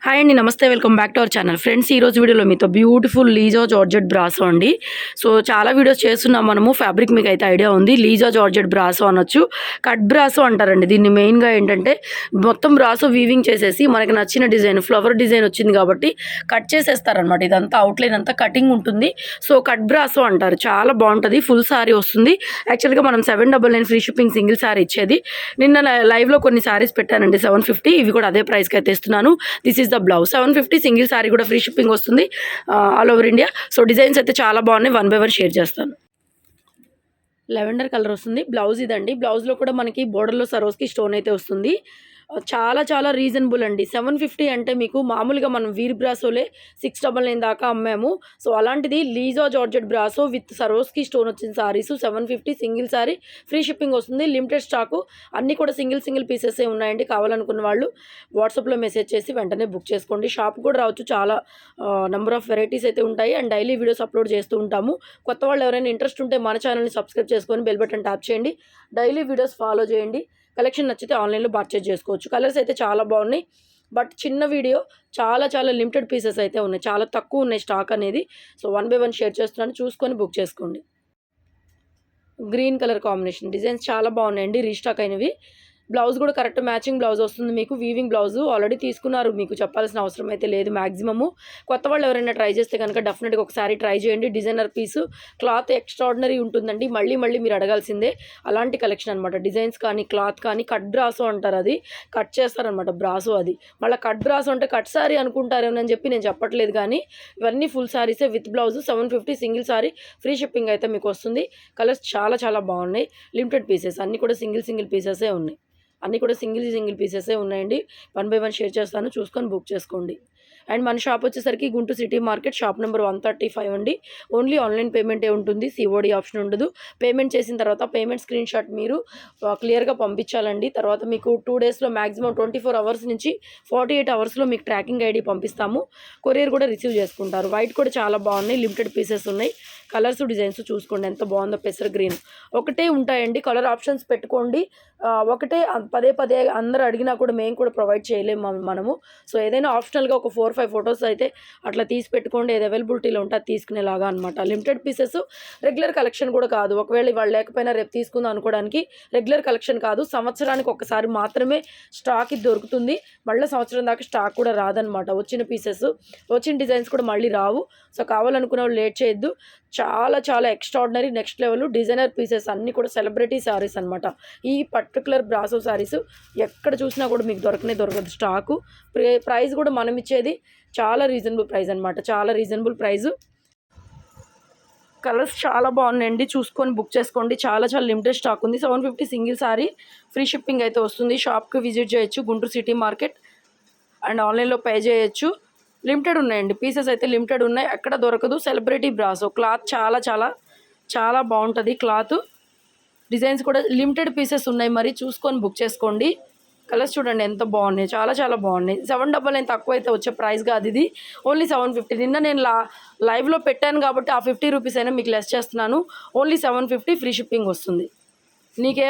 Hi అండి, నమస్తే. Welcome back to our channel. Friends, ఈరోజు వీడియోలో మీతో బ్యూటిఫుల్ లీజో జార్జెట్ బ్రాసో అండి. సో చాలా వీడియోస్ చేస్తున్నాం మనము. ఫ్యాబ్రిక్ మీకు అయితే ఐడియా ఉంది. లీజో జార్జెట్ బ్రాసో అనొచ్చు, కట్ బ్రాసో అంటారండి దీన్ని. మెయిన్గా ఏంటంటే మొత్తం బ్రాసో వీవింగ్ చేసేసి మనకి నచ్చిన డిజైన్, ఫ్లవర్ డిజైన్ వచ్చింది కాబట్టి కట్ చేసేస్తారనమాట. ఇదంతా అవుట్లైన్ అంతా కటింగ్ ఉంటుంది. సో కట్ బ్రాసో అంటారు. చాలా బాగుంటుంది. ఫుల్ సారీ వస్తుంది. యాక్చువల్గా మనం 799 ఫ్రీ షిప్పింగ్ సింగిల్ సారీ ఇచ్చేది. నిన్న లైవ్లో కొన్ని సారీస్ పెట్టానండి 750. ఇవి కూడా అదే ప్రైస్కి అయితే ఇస్తున్నాను. This is the blouse. 750 single sorry కూడా ఫ్రీ షిప్పింగ్ వస్తుంది all over India. So designs అయితే చాలా బాగున్నాయి. 1 బై 1 షేర్ చేస్తాను. లెవెండర్ కలర్ వస్తుంది. బ్లౌజ్ ఇదండి. బ్లౌజ్లో కూడా మనకి బోర్డర్లో సరోస్కి స్టోన్ అయితే వస్తుంది. చాలా చాలా రీజనబుల్ అండి. 750 అంటే మీకు మామూలుగా మనం వీర్ బ్రాసోలే 699 దాకా అమ్మాము. సో అలాంటిది లీజో georgette brasso with Swarovski stone వచ్చిన saris 750 single sari free shipping వస్తుంది. Limited stock. అన్నీ కూడా సింగిల్ పీసెసే ఉన్నాయండి. కావాలనుకున్న వాళ్ళు వాట్సాప్లో మెసేజ్ చేసి వెంటనే బుక్ చేసుకోండి. షాప్ కూడా రావచ్చు. చాలా నెంబర్ ఆఫ్ వెరైటీస్ అయితే ఉంటాయి అండ్ డైలీ వీడియోస్ అప్లోడ్ చేస్తూ ఉంటాము. కొత్త వాళ్ళు ఎవరైనా ఇంట్రెస్ట్ ఉంటే మన ఛానల్ని సబ్స్క్రైబ్ చేసుకొని బెల్ బటన్ ట్యాప్ చేయండి. డైలీ వీడియోస్ ఫాలో చేయండి. కలెక్షన్ నచ్చితే ఆన్లైన్లో పర్చేజ్ చేసుకోవచ్చు. కలర్స్ అయితే చాలా బాగున్నాయి. బట్ చిన్న వీడియో, చాలా చాలా లిమిటెడ్ పీసెస్ అయితే ఉన్నాయి. చాలా తక్కువ ఉన్నాయి స్టాక్ అనేది. సో 1 బై 1 షేర్ చేస్తున్నాను. చూసుకొని బుక్ చేసుకోండి. గ్రీన్ కలర్ కాంబినేషన్ డిజైన్స్ చాలా బాగున్నాయండి. రీస్టాక్ అయినవి. బ్లౌజ్ కూడా కరెక్ట్ మ్యాచింగ్ బ్లౌజ్ వస్తుంది మీకు. వీవింగ్ బ్లౌజ్ ఆల్రెడీ తీసుకున్నారు, మీకు చెప్పాల్సిన అవసరం అయితే లేదు మ్యాక్సిమము. కొత్త వాళ్ళు ఎవరైనా ట్రై చేస్తే కనుక డెఫినెట్గా ఒకసారి ట్రై చేయండి. డిజైనర్ పీసు, క్లాత్ ఎక్స్ట్రాడినరీ ఉంటుందండి. మళ్ళీ మీరు అడగాల్సిందే అలాంటి కలెక్షన్ అనమాట. డిజైన్స్ కానీ క్లాత్ కానీ. కట్ బ్రాసో అంటారు, అది కట్ చేస్తారనమాట బ్రాసో. అది మళ్ళీ కట్ బ్రాసో అంటే కట్ సారీ అనుకుంటారేమని చెప్పి నేను చెప్పట్లేదు, కానీ ఇవన్నీ ఫుల్ సారీసే with blouse. 750 single sari free shipping అయితే మీకు వస్తుంది. కలర్స్ చాలా చాలా బాగున్నాయి. లిమిటెడ్ పీసెస్ అన్నీ కూడా సింగిల్ పీసెసే ఉన్నాయి. అన్నీ కూడా సింగిల్ పీసెసే ఉన్నాయండి. 1 బై 1 షేర్ చేస్తాను. చూసుకొని బుక్ చేసుకోండి. అండ్ మన షాప్ వచ్చేసరికి Guntur city market, shop number 135 అండి. ఓన్లీ ఆన్లైన్ పేమెంటే ఉంటుంది. సిఓడి ఆప్షన్ ఉండదు. పేమెంట్ చేసిన తర్వాత పేమెంట్ స్క్రీన్ షాట్ మీరు క్లియర్గా పంపించాలండి. తర్వాత మీకు 2 డేస్లో మ్యాక్సిమం 24 అవర్స్ నుంచి 48 అవర్స్లో మీకు ట్రాకింగ్ ఐడి పంపిస్తాము. కొరియర్ కూడా రిసీవ్ చేసుకుంటారు. వైట్ కూడా చాలా బాగున్నాయి. లిమిటెడ్ పీసెస్ ఉన్నాయి. కలర్స్ డిజైన్స్ చూసుకోండి ఎంత బాగుందో. పెసర గ్రీన్ ఒకటే ఉంటాయండి. కలర్ ఆప్షన్స్ పెట్టుకోండి. ఒకటే పదే అందరూ అడిగినా కూడా మేము కూడా ప్రొవైడ్ చేయలేము మనము. సో ఏదైనా ఆప్షనల్గా ఒక 4-5 ఫొటోస్ అయితే అట్లా తీసి పెట్టుకోండి. ఏది అవైలబిలిటీలో ఉంటే అది తీసుకునేలాగా అనమాట. లిమిటెడ్ పీసెస్, రెగ్యులర్ కలెక్షన్ కూడా కాదు. ఒకవేళ ఇవాళ లేకపోయినా రేపు తీసుకుందాం అనుకోవడానికి రెగ్యులర్ కలెక్షన్ కాదు. సంవత్సరానికి ఒకసారి మాత్రమే స్టాక్ ఇది దొరుకుతుంది. మళ్ళీ సంవత్సరం దాకా స్టాక్ కూడా రాదనమాట. వచ్చిన పీసెస్, వచ్చిన డిజైన్స్ కూడా మళ్ళీ రావు. సో కావాలనుకున్న వాళ్ళు లేట్ చేయొద్దు. చాలా చాలా extraordinary next level designer pieces అన్నీ కూడా సెలబ్రిటీ శారీస్ అనమాట. ఈ పర్టికులర్ బ్రాసో శారీస్ ఎక్కడ చూసినా కూడా మీకు దొరకదు స్టాకు. ప్రైస్ కూడా మనం ఇచ్చేది చాలా రీజనబుల్ ప్రైస్ అనమాట. చాలా రీజనబుల్ ప్రైజు. కలర్స్ చాలా బాగున్నాయండి. చూసుకొని బుక్ చేసుకోండి. చాలా చాలా లిమిటెడ్ స్టాక్ ఉంది. 750 సింగిల్ సారీ ఫ్రీ షిప్పింగ్ అయితే వస్తుంది. షాప్కి విజిట్ చేయొచ్చు, గుంటూరు సిటీ మార్కెట్. అండ్ ఆన్లైన్లో పే చేయొచ్చు. లిమిటెడ్ ఉన్నాయండి పీసెస్ అయితే. లిమిటెడ్ ఉన్నాయి, ఎక్కడ దొరకదు. సెలబ్రిటీ బ్రాసో క్లాత్ చాలా చాలా చాలా బాగుంటుంది. క్లాత్ డిజైన్స్ కూడా లిమిటెడ్ పీసెస్ ఉన్నాయి. మరి చూసుకొని బుక్ చేసుకోండి. కలర్స్ చూడండి ఎంత బాగున్నాయి. చాలా చాలా బాగున్నాయి. 799 తక్కువ అయితే వచ్చే ప్రైస్ కాదు ఇది. ఓన్లీ 750. నిన్న నేను లైవ్లో పెట్టాను కాబట్టి ఆ 50 రూపీస్ అయినా మీకు లెస్ చేస్తున్నాను. ఓన్లీ 750 ఫ్రీ షిప్పింగ్ వస్తుంది. నీకే